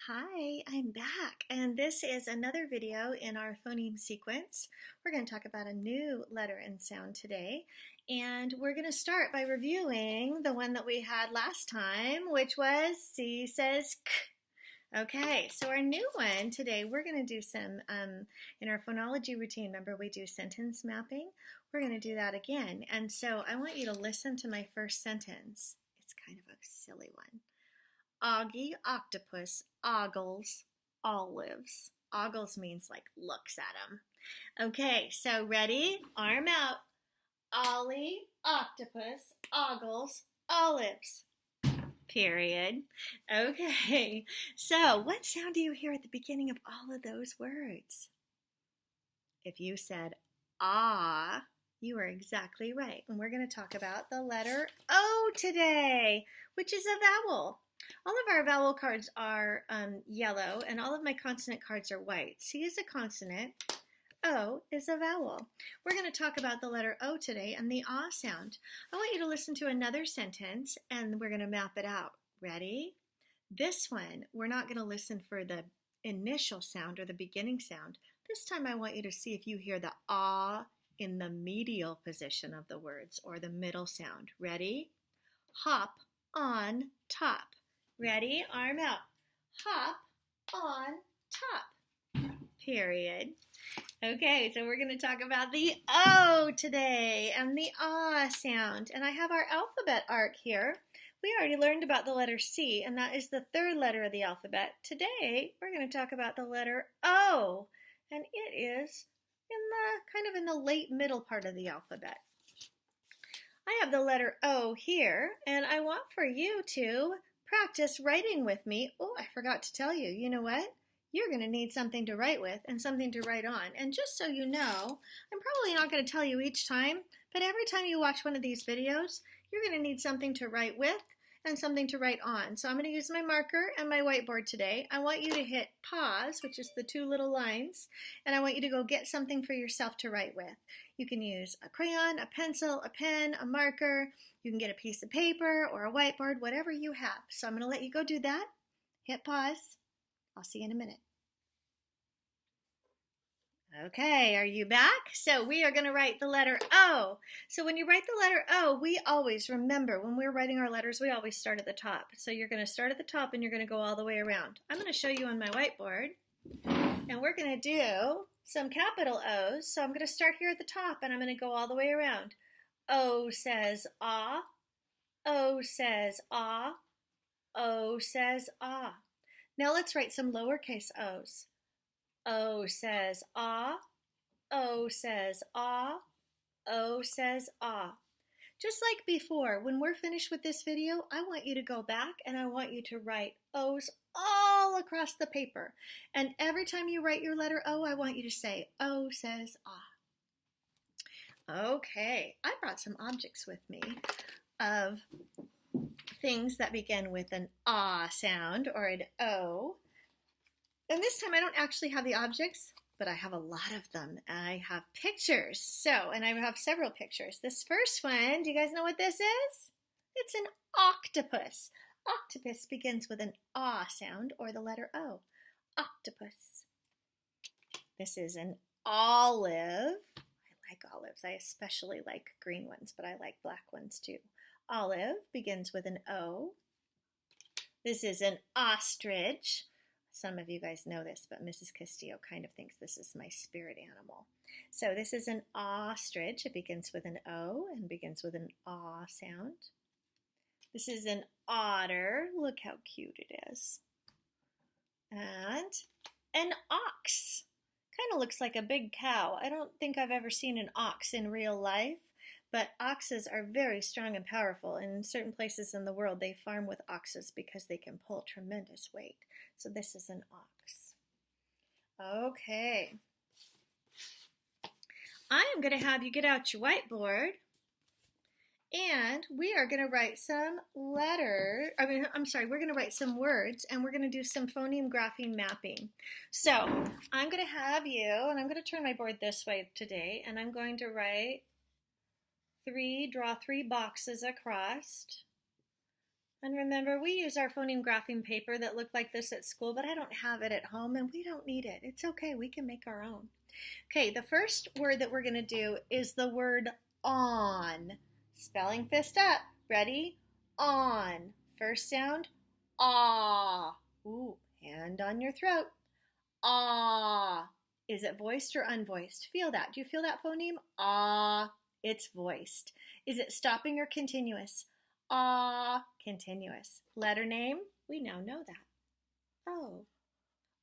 Hi, I'm back, and this is another video in our phoneme sequence. We're going to talk about a new letter and sound today, and we're going to start by reviewing the one that we had last time, which was C says K. Okay, so our new one today, we're going to do some, in our phonology routine, remember we do sentence mapping? We're going to do that again, and so I want you to listen to my first sentence. It's kind of a silly one. Augie, octopus, ogles, olives. Ogles means like looks at him. Okay, so ready? Arm out. Ollie, octopus, ogles, olives. Period. Okay, so what sound do you hear at the beginning of all of those words? If you said ah, you are exactly right. And we're going to talk about the letter O today, which is a vowel. All of our vowel cards are yellow, and all of my consonant cards are white. C is a consonant. O is a vowel. We're going to talk about the letter O today and the ah sound. I want you to listen to another sentence, and we're going to map it out. Ready? This one, we're not going to listen for the initial sound or the beginning sound. This time I want you to see if you hear the ah in the medial position of the words or the middle sound. Ready? Hop on top. Ready? Arm out. Hop on top. Period. Okay, so we're going to talk about the O today and the ah sound. And I have our alphabet arc here. We already learned about the letter C, and that is the third letter of the alphabet. Today, we're going to talk about the letter O, and it is in the late middle part of the alphabet. I have the letter O here, and I want for you to practice writing with me. Oh, I forgot to tell you, you know what? You're going to need something to write with and something to write on. And just so you know, I'm probably not going to tell you each time, but every time you watch one of these videos, you're going to need something to write with and something to write on. So I'm going to use my marker and my whiteboard today. I want you to hit pause, which is the two little lines, and I want you to go get something for yourself to write with. You can use a crayon, a pencil, a pen, a marker. You can get a piece of paper or a whiteboard, whatever you have. So I'm going to let you go do that. Hit pause. I'll see you in a minute. Okay, are you back? So we are going to write the letter O. So when you write the letter O, we always remember when we're writing our letters, we always start at the top. So you're going to start at the top and you're going to go all the way around. I'm going to show you on my whiteboard, and we're going to do some capital O's. So I'm going to start here at the top and I'm going to go all the way around. O says ah, O says ah, O says ah. Now let's write some lowercase o's. O says ah, O says ah, O says ah. Just like before, when we're finished with this video, I want you to go back and I want you to write O's all across the paper. And every time you write your letter O, I want you to say, O says ah. Okay, I brought some objects with me of things that begin with an ah sound or an O. And this time I don't actually have the objects, but I have a lot of them. I have pictures. And I have several pictures. This first one, do you guys know what this is? It's an octopus. Octopus begins with an ah sound or the letter O. Octopus. This is an olive. I like olives. I especially like green ones, but I like black ones too. Olive begins with an O. This is an ostrich. Some of you guys know this, but Mrs. Castillo kind of thinks this is my spirit animal. So this is an ostrich. It begins with an O and begins with an ah sound. This is an otter. Look how cute it is. And an ox. Kind of looks like a big cow. I don't think I've ever seen an ox in real life, but oxes are very strong and powerful, and in certain places in the world they farm with oxes because they can pull tremendous weight. So this is an ox. Okay. I am going to have you get out your whiteboard, and we are going to write some we're going to write some words, and we're going to do some phoneme grapheme mapping. So I'm going to have you, and I'm going to turn my board this way today, and I'm going to draw three boxes across. And remember, we use our phoneme graphing paper that looked like this at school, but I don't have it at home and we don't need it. It's okay, we can make our own. Okay, the first word that we're going to do is the word on. Spelling fist up. Ready? On. First sound, ah. Ooh, hand on your throat. Ah. Is it voiced or unvoiced? Feel that. Do you feel that phoneme? Ah. It's voiced. Is it stopping or continuous? Ah. Continuous. Letter name? We now know that. Oh.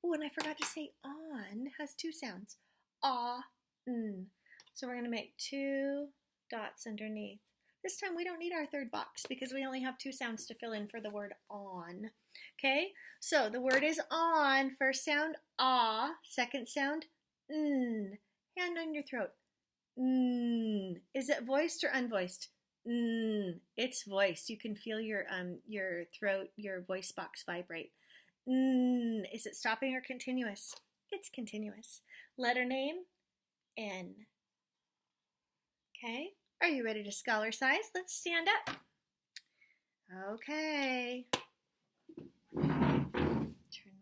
Oh, and I forgot to say on has two sounds. Ah, n. So we're going to make 2 dots underneath. This time we don't need our third box because we only have 2 sounds to fill in for the word on. Okay, so the word is on. First sound, ah. Second sound, n. Hand on your throat. N. Is it voiced or unvoiced? N. It's voiced. You can feel your throat, your voice box vibrate. N. Is it stopping or continuous? It's continuous. Letter name, N. Okay, are you ready to scholar size? Let's stand up. Okay. Turn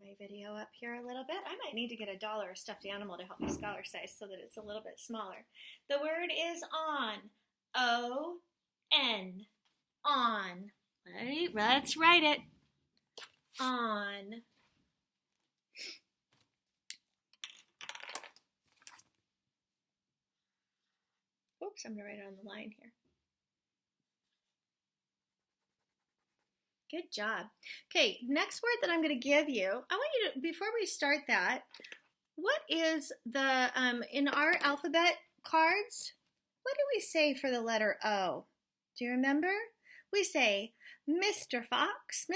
my video up here a little bit. I might need to get a doll or a stuffed animal to help me scholar size so that it's a little bit smaller. The word is on. O-N. On. Ready? Let's write it. On. Oops, I'm going to write it on the line here. Good job. Okay, next word that I'm going to give you, I want you to, before we start that, what is the, in our alphabet cards, what do we say for the letter O? Do you remember? We say, Mr. Fox,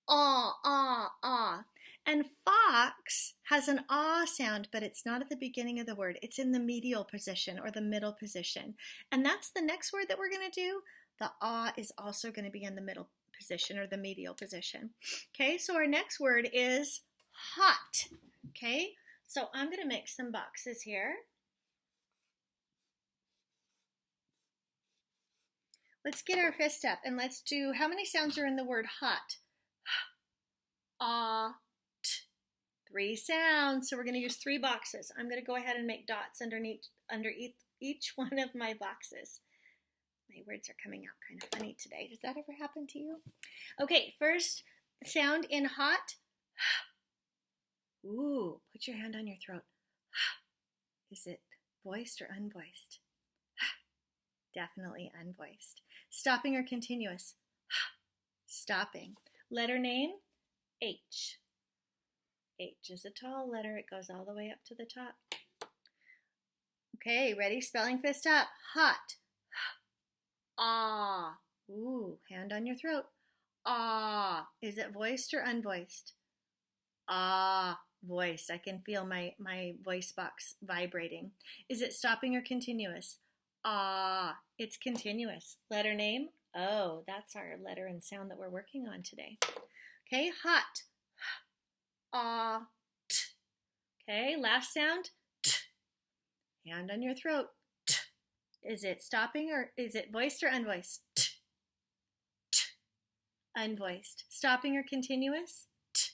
ah. And fox has an ah sound, but it's not at the beginning of the word. It's in the medial position or the middle position. And that's the next word that we're going to do. The ah is also going to be in the middle position or the medial position. Okay, so our next word is hot. Okay, so I'm going to make some boxes here. Let's get our fist up and let's do, how many sounds are in the word hot? Ah, t. 3 sounds. So we're going to use 3 boxes. I'm going to go ahead and make dots under each one of my boxes. My words are coming out kind of funny today. Does that ever happen to you? Okay, first sound in hot. Ooh, put your hand on your throat. Is it voiced or unvoiced? Definitely unvoiced. Stopping or continuous? Stopping. Letter name? H. H is a tall letter. It goes all the way up to the top. Okay, ready? Spelling fist up. Hot. Ah. Ooh, hand on your throat. Ah. Is it voiced or unvoiced? Ah, voiced. I can feel my voice box vibrating. Is it stopping or continuous? Ah, it's continuous. Letter name? Oh, that's our letter and sound that we're working on today. Okay, hot. Ah, t. Okay, last sound. T. Hand on your throat. T. Is it stopping or is it voiced or unvoiced? T. T. Unvoiced. Stopping or continuous? T.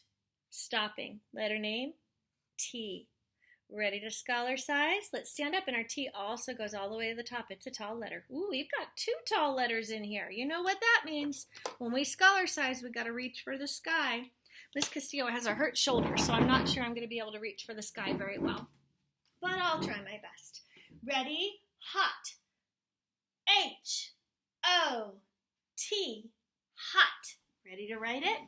Stopping. Letter name? T. Ready to scholar size? Let's stand up, and our T also goes all the way to the top. It's a tall letter. Ooh, we've got 2 tall letters in here. You know what that means. When we scholar size, we've got to reach for the sky. Miss Castillo has a hurt shoulder, so I'm not sure I'm going to be able to reach for the sky very well. But I'll try my best. Ready? Hot. H-O-T. Hot. Ready to write it?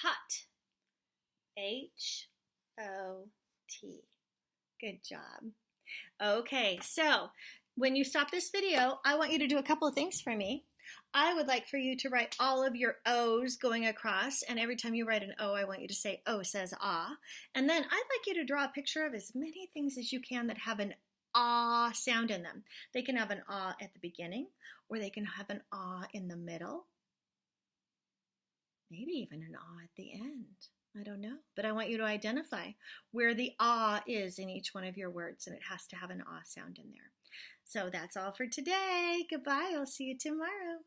Hot. H-O-T. Good job. Okay, so when you stop this video, I want you to do a couple of things for me. I would like for you to write all of your O's going across, and every time you write an O, I want you to say, O says ah. And then I'd like you to draw a picture of as many things as you can that have an ah sound in them. They can have an ah at the beginning, or they can have an ah in the middle. Maybe even an ah at the end. I don't know. But I want you to identify where the ah is in each one of your words, and it has to have an ah sound in there. So that's all for today. Goodbye. I'll see you tomorrow.